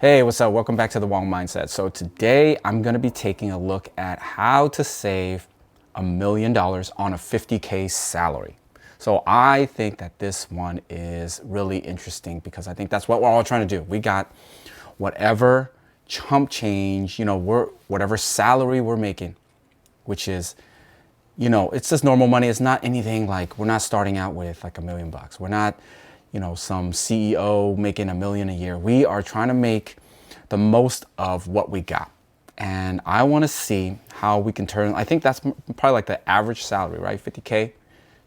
Hey, what's up? Welcome back to the Wong Mindset. So today I'm going to be taking a look at how to save $1 million on a 50K salary. So I think that this one is really interesting because I think that's what we're all trying to do. We got whatever chump change, whatever salary we're making, which is, it's just normal money. It's not anything like, we're not starting out with like $1 million. We're not, some CEO making $1 million a year. We are trying to make the most of what we got. And I want to see how we can turn, I think that's probably like the average salary, right? 50K.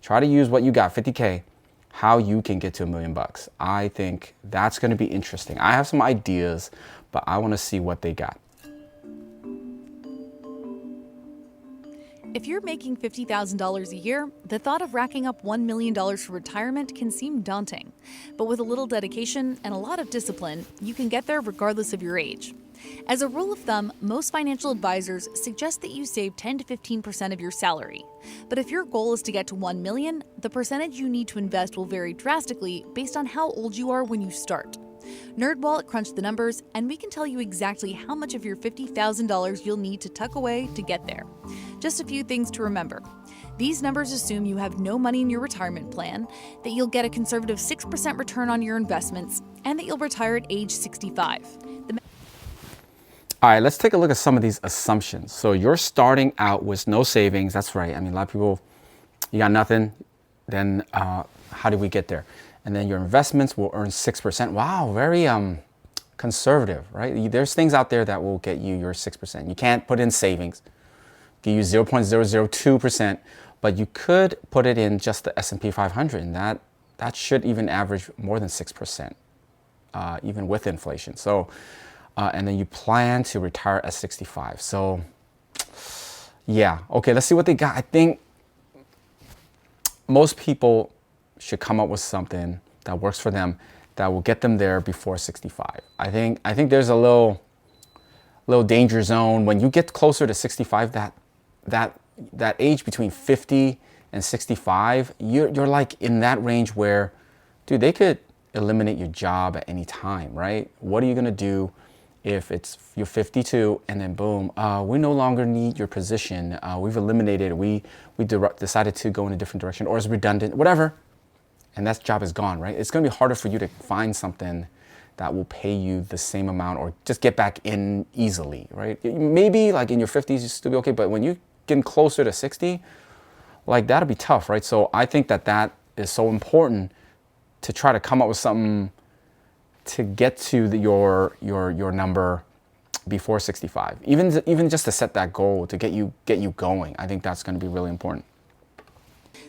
Try to use what you got, 50K, how you can get to $1 million. I think that's going to be interesting. I have some ideas, but I want to see what they got. If you're making $50,000 a year, the thought of racking up $1 million for retirement can seem daunting. But with a little dedication and a lot of discipline, you can get there regardless of your age. As a rule of thumb, most financial advisors suggest that you save 10 to 15% of your salary. But if your goal is to get to $1 million, the percentage you need to invest will vary drastically based on how old you are when you start. NerdWallet crunched the numbers, and we can tell you exactly how much of your $50,000 you'll need to tuck away to get there. Just a few things to remember. These numbers assume you have no money in your retirement plan, that you'll get a conservative 6% return on your investments, and that you'll retire at age 65. All right, let's take a look at some of these assumptions. So you're starting out with no savings. That's right. I mean, a lot of people, you got nothing. Then how did we get there? And then your investments will earn 6%. Wow, very conservative, right? There's things out there that will get you your 6%. You can't put in savings. You use 0.002%, but you could put it in just the S&P 500, and that should even average more than 6%, even with inflation. So, and then you plan to retire at 65. So, yeah, okay, let's see what they got. I think most people should come up with something that works for them that will get them there before 65. I think there's a little danger zone when you get closer to 65. That age between 50 and 65, you're like in that range where, dude, they could eliminate your job at any time, right? What are you gonna do if you're 52 and then boom, we no longer need your position. We've eliminated it. We decided to go in a different direction, or it's redundant, whatever. And that job is gone, right? It's gonna be harder for you to find something that will pay you the same amount or just get back in easily, right? Maybe like in your 50s, you still be okay, but when you getting closer to 60, like that'll be tough, right? So I think that is so important to try to come up with something to get to your number before 65. Even just to set that goal to get you going. I think that's going to be really important.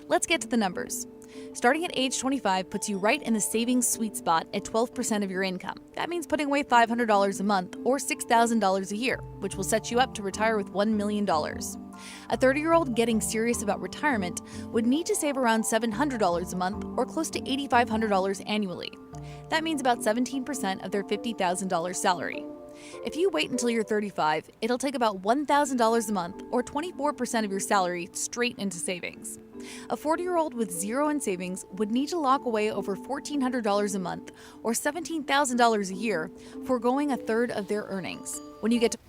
Let's get to the numbers. Starting at age 25 puts you right in the savings sweet spot at 12% of your income. That means putting away $500 a month or $6,000 a year, which will set you up to retire with $1 million. A 30-year-old getting serious about retirement would need to save around $700 a month or close to $8,500 annually. That means about 17% of their $50,000 salary. If you wait until you're 35, it'll take about $1,000 a month or 24% of your salary straight into savings. A 40-year-old with zero in savings would need to lock away over $1,400 a month or $17,000 a year, foregoing a third of their earnings. When you get to...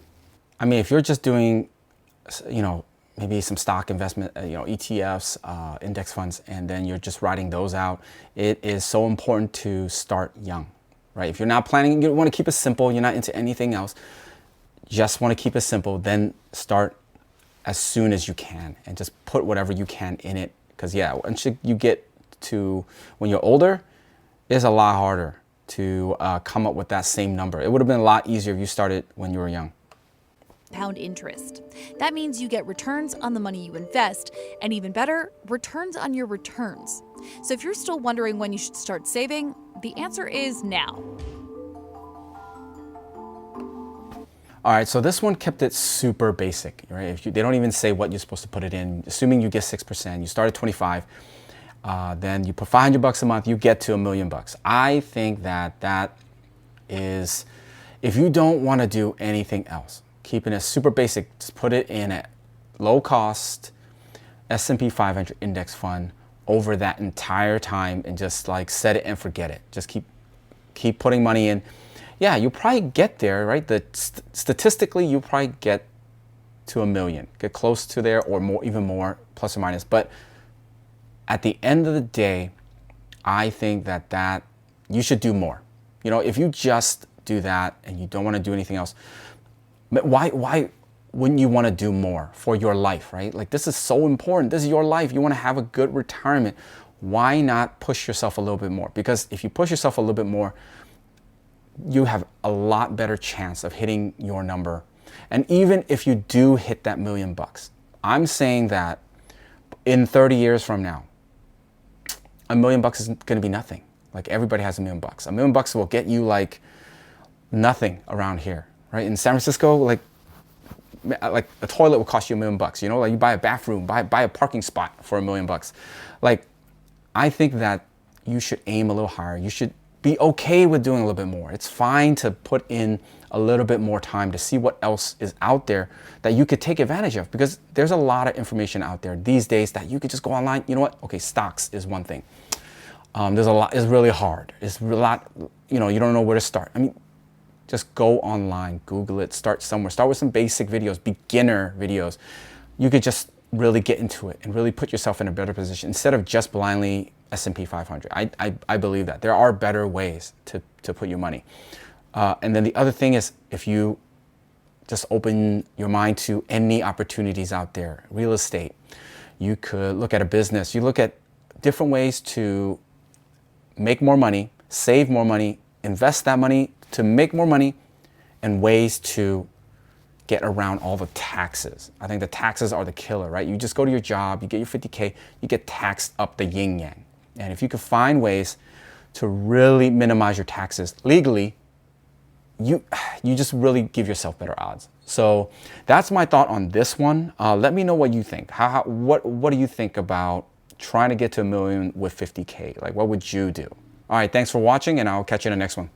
I mean, if you're just doing, maybe some stock investment, ETFs, index funds, and then you're just writing those out, it is so important to start young, right? If you're not planning, you want to keep it simple, you're not into anything else, just want to keep it simple, then start as soon as you can and just put whatever you can in it. Because once you get to when you're older, it's a lot harder to come up with that same number. It would have been a lot easier if you started when you were young. Pound interest. That means you get returns on the money you invest, and even better, returns on your returns. So if you're still wondering when you should start saving, the answer is now. All right, so this one kept it super basic, right? They don't even say what you're supposed to put it in. Assuming you get 6%, you start at 25, then you put $500 a month, you get to $1 million. I think that is, if you don't want to do anything else, keeping it super basic, just put it in a low cost S&P 500 index fund over that entire time and just like set it and forget it. Just keep putting money in. yeah, you probably get there, right? Statistically, you probably get to 1 million, get close to there or more, even more, plus or minus. But at the end of the day, I think that you should do more. You know, if you just do that and you don't want to do anything else, why wouldn't you want to do more for your life, right? Like, this is so important. This is your life. You want to have a good retirement. Why not push yourself a little bit more? Because if you push yourself a little bit more, you have a lot better chance of hitting your number. And even if you do hit that $1 million, I'm saying that in 30 years from now, $1 million is going to be nothing. Like, everybody has $1 million. $1 million will get you like nothing around here, right? In San Francisco, like a toilet will cost you $1 million. You know, like, you buy a bathroom, buy a parking spot for $1 million. Like, I think that you should aim a little higher. You should be okay with doing a little bit more. It's fine to put in a little bit more time to see what else is out there that you could take advantage of, because there's a lot of information out there these days that you could just go online. You know what? Okay, stocks is one thing. There's a lot. It's really hard. It's a lot. You know, you don't know where to start. I mean, just go online, Google it, start somewhere. Start with some basic videos, beginner videos. You could just really get into it and really put yourself in a better position instead of just blindly S&P 500. I believe that there are better ways to put your money. And then the other thing is, if you just open your mind to any opportunities out there, real estate, you could look at a business. You look at different ways to make more money, save more money, invest that money to make more money, and ways to get around all the taxes. I think the taxes are the killer, right? You just go to your job, you get your 50K, you get taxed up the yin yang. And if you could find ways to really minimize your taxes legally, you just really give yourself better odds. So that's my thought on this one. Let me know what you think. What do you think about trying to get to $1 million with 50K? Like, what would you do? All right, thanks for watching, and I'll catch you in the next one.